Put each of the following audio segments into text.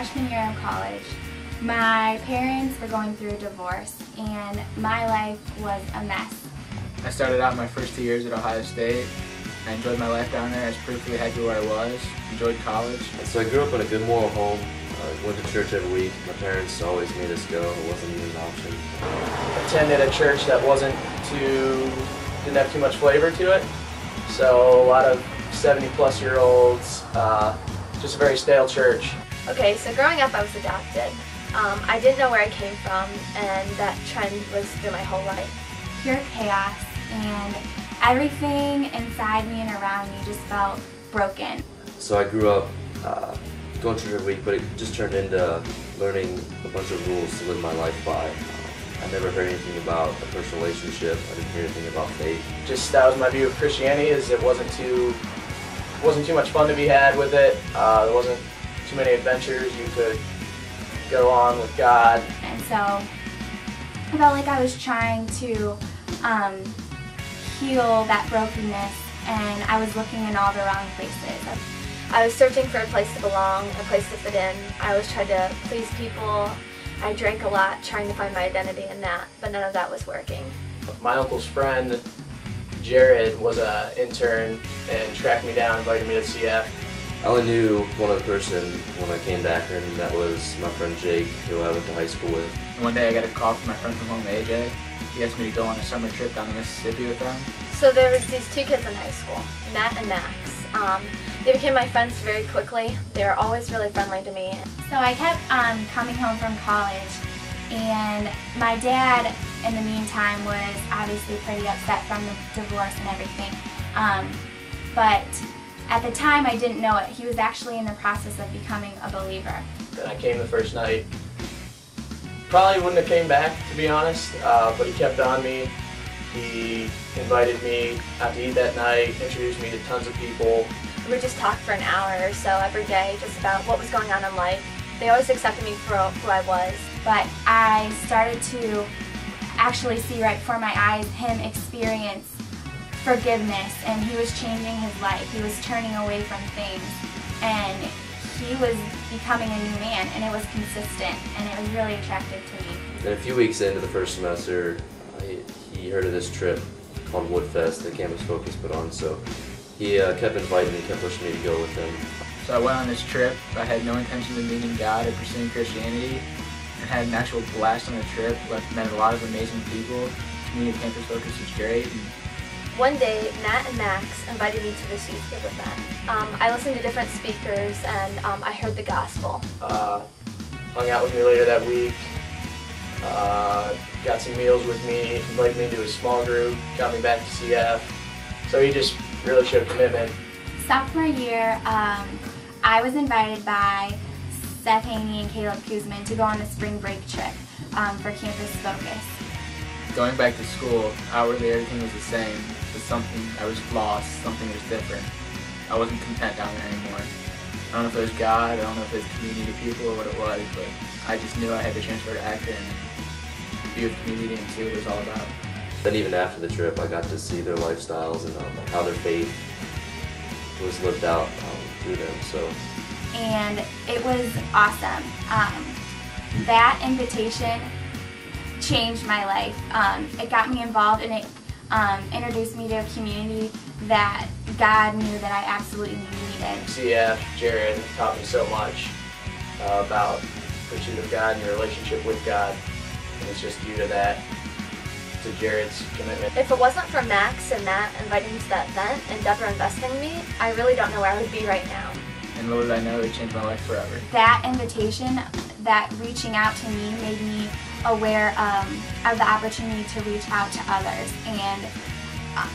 freshman year of college. My parents were going through a divorce and my life was a mess. I started out my first 2 years at Ohio State. I enjoyed my life down there. I was perfectly happy where I was. Enjoyed college. So I grew up in a good moral home. I went to church every week. My parents always made us go. It wasn't even an option. Attended a church that didn't have too much flavor to it. So a lot of 70-plus-year-olds, just a very stale church. Okay, so growing up I was adopted. I didn't know where I came from, and that trend was through my whole life. Pure chaos, and everything inside me and around me just felt broken. So I grew up going to church every week, but it just turned into learning a bunch of rules to live my life by. I never heard anything about a personal relationship. I didn't hear anything about faith. Just that was my view of Christianity. Is it wasn't too much fun to be had with it. There wasn't too many adventures you could go on with God. And so I felt like I was trying to heal that brokenness, and I was looking in all the wrong places. I was searching for a place to belong, a place to fit in. I always tried to please people. I drank a lot, trying to find my identity in that, but none of that was working. My uncle's friend, Jared, was an intern and tracked me down, invited me to CF. I only knew one other person when I came to Akron, and that was my friend Jake, who I went to high school with. And one day I got a call from my friend from home, AJ. He asked me to go on a summer trip down to Mississippi with them. So there was these two kids in high school, Matt and Max. They became my friends very quickly. They were always really friendly to me. So I kept coming home from college, and my dad in the meantime was obviously pretty upset from the divorce and everything. But at the time I didn't know it. He was actually in the process of becoming a believer. Then I came the first night. Probably wouldn't have came back, to be honest, but he kept on me. He invited me out to eat that night, introduced me to tons of people. We would just talk for an hour or so every day just about what was going on in life. They always accepted me for who I was. But I started to actually see right before my eyes him experience forgiveness, and he was changing his life. He was turning away from things, and he was becoming a new man, and it was consistent, and it was really attractive to me. And a few weeks into the first semester, he heard of this trip called Woodfest that Campus Focus put on, so he kept inviting me, kept pushing me to go with him. So I went on this trip. I had no intention of meeting God or pursuing Christianity, and had an actual blast on the trip. Met a lot of amazing people. The community of Campus Focus was great. One day, Matt and Max invited me to this youth group with them. I listened to different speakers, and I heard the gospel. Hung out with me later that week, got some meals with me, invited me to a small group, got me back to CF. So he just really showed commitment. Sophomore year, I was invited by Seth Haney and Caleb Kuzman to go on a spring break trip for Campus Focus. Going back to school, outwardly everything was the same, but I was lost, something was different. I wasn't content down there anymore. I don't know if it was God, I don't know if it was community of people or what it was, but I just knew I had to transfer to Akron and be with community and see what it was all about. Then even after the trip, I got to see their lifestyles and how their faith was lived out through them. And it was awesome. That invitation changed my life. It got me involved, and it introduced me to a community that God knew that I absolutely needed. CF, Jared taught me so much about pursuit of God and your relationship with God, and it's just due to that, to Jared's commitment. If it wasn't for Max and Matt inviting me to that event and Deborah investing in me, I really don't know where I would be right now. And little did I know, it changed my life forever. That invitation, that reaching out to me, made me aware of the opportunity to reach out to others, and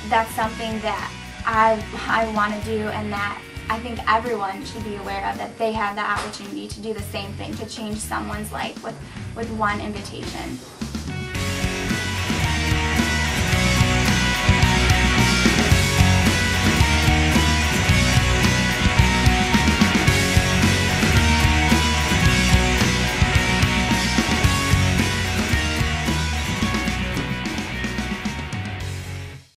that's something that I want to do, and that I think everyone should be aware of, that they have the opportunity to do the same thing, to change someone's life with one invitation.